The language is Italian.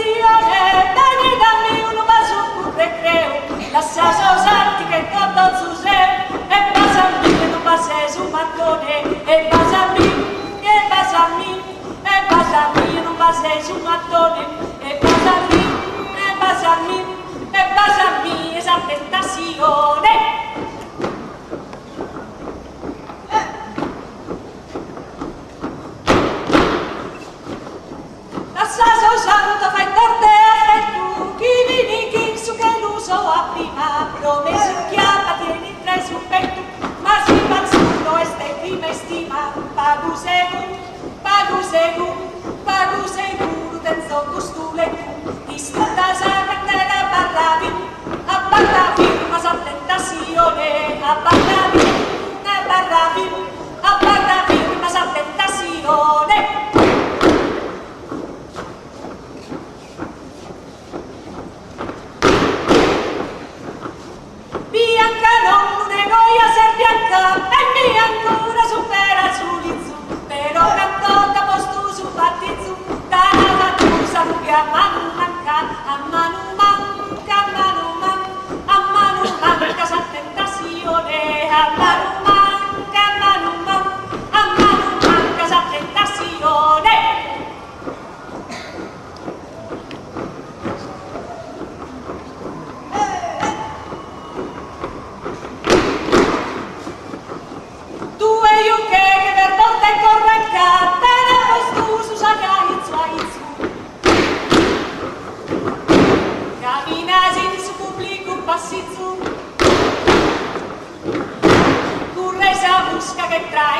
tentazione, dai dammi un bacio pur recreo, lascia salti che torno su sé, e basami, non passe su mattone, e basami, non passe su mattone, e basami, esa tentazione. L'assaso santo fai torte a tu, chi vini chi su che l'uso a prima, promesso chiama tieni tre su petto, ma si panzuno e stai prima e stima, pagu segu, tenzo costule tu, ti stutta sacra te la barravi, ma sa tentazione, a barravi, ma sa tentazione. Bianca non ne noia ser bianca, e mi ancora supera sull'izzu, però canto da posto su battizzu, da la fattusa che a mano manca, sa tentazione, a mano manca, sa tentazione. Tu e io che per volta e corranca, te ne postu su saga izzu. Camminasi su pubblico passi zu, curre sa busca che tra